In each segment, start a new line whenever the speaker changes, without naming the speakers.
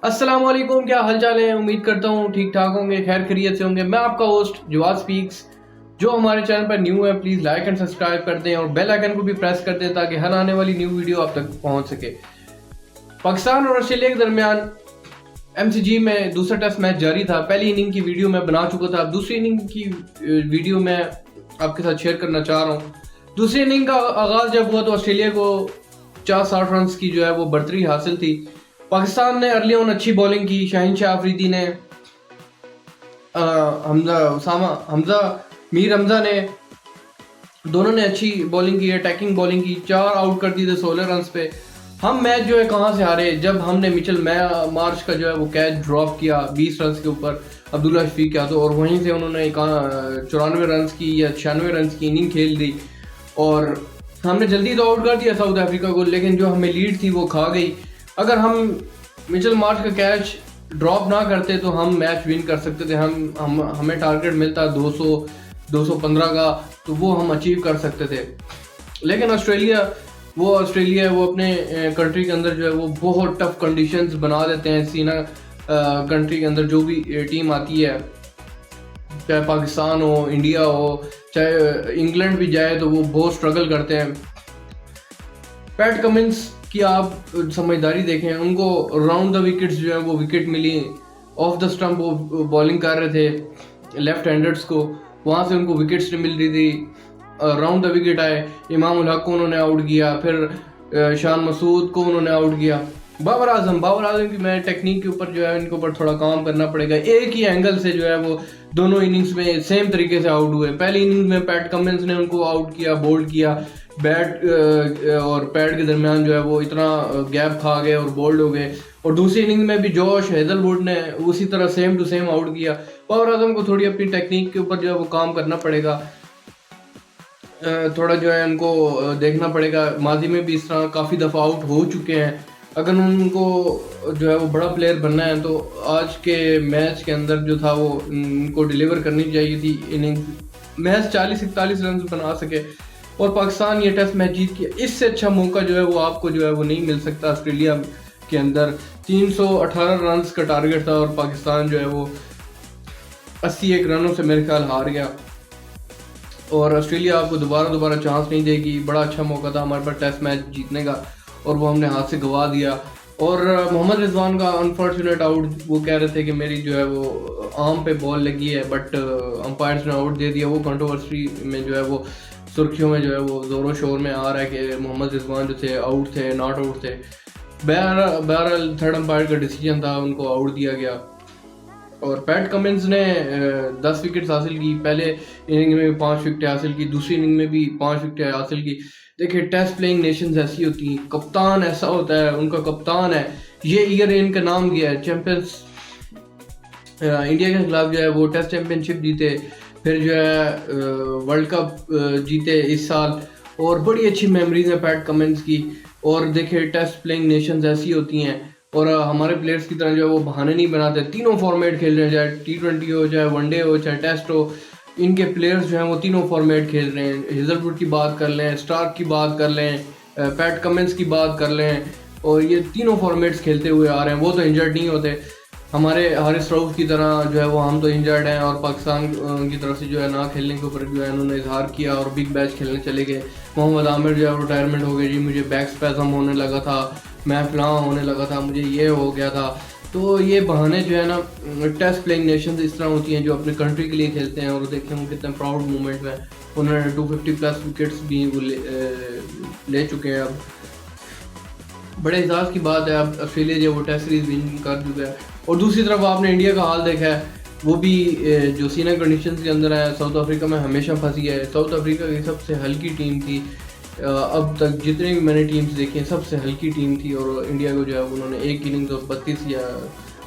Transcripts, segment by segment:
अस्सलाम वालेकुम, क्या हालचाल है। उम्मीद करता हूँ ठीक ठाक होंगे, खैर खैरियत से होंगे। मैं आपका होस्ट जवाद स्पीक्स। जो हमारे चैनल पर न्यू है प्लीज़ लाइक एंड सब्सक्राइब कर दें और बेल आइकन को भी प्रेस कर दें ताकि हर आने वाली न्यू वीडियो आप तक पहुँच सके। पाकिस्तान और ऑस्ट्रेलिया के दरमियान एमसीजी में दूसरा टेस्ट मैच जारी था। पहली इनिंग की वीडियो मैं बना चुका था, अब दूसरी इनिंग की वीडियो मैं आपके साथ शेयर करना चाह रहा हूँ। दूसरी इनिंग का आगाज जब हुआ तो ऑस्ट्रेलिया को 60 रन की जो है वो बढ़तरी हासिल थी। पाकिस्तान ने अर्ली ऑन अच्छी बॉलिंग की। शाहीन शाह अफरीदी ने, हमजा मीर हमजा ने, दोनों ने अच्छी बॉलिंग की, अटैकिंग बॉलिंग की। 4 आउट कर दिए थे 16 रन पे। हम मैच जो है कहाँ से हारे, जब हमने मिचेल मार्श का जो है वो कैच ड्रॉप किया 20 रन के ऊपर अब्दुल्ला शफीक का, तो और वहीं से उन्होंने 94 रन की या 96 रन की इनिंग खेल दी और हमने जल्दी तो आउट कर दिया साउथ अफ्रीका को, लेकिन जो हमें लीड थी वो खा गई। अगर हम मिचेल मार्श का कैच ड्रॉप ना करते तो हम मैच विन कर सकते थे। हमें टारगेट मिलता 215 का, तो वो हम अचीव कर सकते थे। लेकिन ऑस्ट्रेलिया वो अपने कंट्री के अंदर जो है वो बहुत टफ कंडीशंस बना देते हैं। सीना कंट्री के अंदर जो भी टीम आती है, चाहे पाकिस्तान हो, इंडिया हो, चाहे इंग्लैंड भी जाए, तो वो बहुत स्ट्रगल करते हैं। पैट कमिंस की आप समझदारी देखें, उनको राउंड द विकेट्स जो है वो विकेट मिली। ऑफ द स्टंप वो बॉलिंग कर रहे थे लेफ्ट हैंडर्स को, वहाँ से उनको विकेट्स नहीं मिल रही थी। राउंड द विकेट आए, इमाम उल हक को उन्होंने आउट किया, फिर शान मसूद को उन्होंने आउट किया। बाबर आजम की मैं टेक्निक के ऊपर जो है इनके ऊपर थोड़ा काम करना पड़ेगा। एक ही एंगल से जो है वो दोनों इनिंग्स में सेम तरीके से आउट हुए। पहली इनिंग्स में पैट कमिंस ने उनको आउट किया, बोल्ड किया, बैट और पैड के दरमियान जो है वो इतना गैप खा गए और बोल्ड हो गए। और दूसरी इनिंग में भी जॉश हेजलवुड ने उसी तरह सेम टू सेम आउट किया। बाबर आजम को थोड़ी अपनी टेक्निक के ऊपर जो है वो काम करना पड़ेगा, थोड़ा जो है उनको देखना पड़ेगा। माजी में भी इस तरह काफ़ी दफ़ा आउट हो चुके हैं। अगर उनको जो है वो बड़ा प्लेयर बनना है तो आज के मैच के अंदर जो था वो उनको डिलीवर करनी चाहिए थी इनिंग। मैच 40-41 रन बना सके और पाकिस्तान ये टेस्ट मैच जीत किया। इससे अच्छा मौका जो है वो आपको जो है वो नहीं मिल सकता। ऑस्ट्रेलिया के अंदर 318 रन का टारगेट था और पाकिस्तान जो है वो 81 रनों से मेरे ख्याल हार गया और ऑस्ट्रेलिया आपको दोबारा चांस नहीं देगी। बड़ा अच्छा मौका था हमारे पास टेस्ट मैच जीतने का और वो हमने हाथ से गंवा दिया। और मोहम्मद रिजवान का अनफॉर्चुनेट आउट, वो कह रहे थे कि मेरी जो है वो आर्म पे बॉल लगी है, बट अंपायर्स ने आउट दे दिया। वो कंट्रोवर्सी में जो है वो सुर्खियों में जो है वो ज़ोरों शोर में आ रहा है कि मोहम्मद रिजवान जो थे आउट थे, नॉट आउट थे। बहरहाल थर्ड अंपायर का डिसीजन था, उनको आउट दिया गया। और पैट कमिंस ने 10 विकेट्स हासिल की। पहले इनिंग में भी 5 विकेट हासिल की, दूसरी इनिंग में भी 5 विकेट हासिल की। देखिए, टेस्ट प्लेइंग नेशंस ऐसी होती हैं, कप्तान ऐसा होता है, उनका कप्तान है। ये ईयर इनका नाम गया है चैंपियंस। इंडिया के खिलाफ जो है वो टेस्ट चैंपियनशिप जीते, फिर जो है वर्ल्ड कप जीते इस साल, और बड़ी अच्छी मेमोरीज है पैट कमिंस की। और देखिए, टेस्ट प्लेइंग नेशंस ऐसी होती हैं और हमारे प्लेयर्स की तरह जो है वो बहाने नहीं बनाते। तीनों फॉर्मेट खेल रहे हैं, चाहे T20 हो, चाहे वनडे हो, चाहे टेस्ट हो। इनके प्लेयर्स जो हैं वो तीनों फॉर्मेट खेल रहे हैं। हेजलवुड की बात कर लें, स्टार्क की बात कर लें, पैट कमिंस की बात कर लें, और ये तीनों फॉर्मेट्स खेलते हुए आ रहे हैं। वो तो इंजर्ड नहीं होते। हमारे हारिस रऊफ की तरह जो है वो हम तो इंजर्ड हैं और पाकिस्तान की तरफ से जो है ना खेलने के ऊपर जो है उन्होंने इजहार किया और बिग बैच खेलने चले गए। मोहम्मद आमिर जो है रिटायरमेंट हो गई, जी मुझे बैक स्पैज़म होने लगा था, मैं फलां होने लगा था, मुझे ये हो गया था। तो ये बहाने जो है ना, टेस्ट प्लेइंग नेशंस इस तरह होती हैं जो अपने कंट्री के लिए खेलते हैं। और देखें वो कितने प्राउड मोमेंट में उन्होंने 250 प्लस विकेट्स भी वो ले चुके हैं। अब बड़े एहसास की बात है, अब ऑस्ट्रेलिया जो वो टेस्ट सीरीज विन कर चुका है। और दूसरी तरफ आपने इंडिया का हाल देखा है, वो भी जो सीना कंडीशंस के अंदर है, साउथ अफ्रीका में हमेशा फंसी है। साउथ अफ्रीका की सबसे हल्की टीम थी, अब तक जितने भी मैंने टीम्स देखी हैं सबसे हल्की टीम थी, और इंडिया को जो है उन्होंने एक इनिंग तो 32 या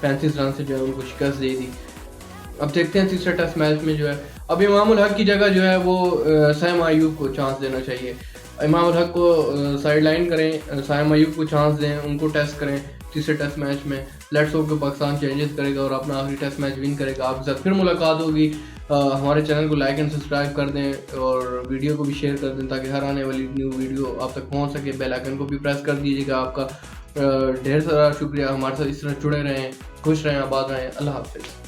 35 रन से जो है उनको शिकस्त दे दी। अब देखते हैं तीसरा टेस्ट मैच में जो है, अब इमाम उल हक की जगह जो है वो साइम अयूब को चांस देना चाहिए। इमाम उल हक को साइड लाइन करें, साइम अयूब को चांस दें, उनको टेस्ट करें तीसरे टेस्ट मैच में। लेट्स होप कि पाकिस्तान चेंजेस करेगा और अपना आखिरी टेस्ट मैच विन करेगा। आपके साथ फिर मुलाकात होगी। हमारे चैनल को लाइक एंड सब्सक्राइब कर दें और वीडियो को भी शेयर कर दें ताकि हर आने वाली न्यू वीडियो आप तक पहुंच सके। बेल आइकन को भी प्रेस कर दीजिएगा आपका ढेर सारा शुक्रिया, हमारे साथ इस तरह जुड़े रहें, खुश रहें, आबाद रहें। अल्लाह हाफ़िज़।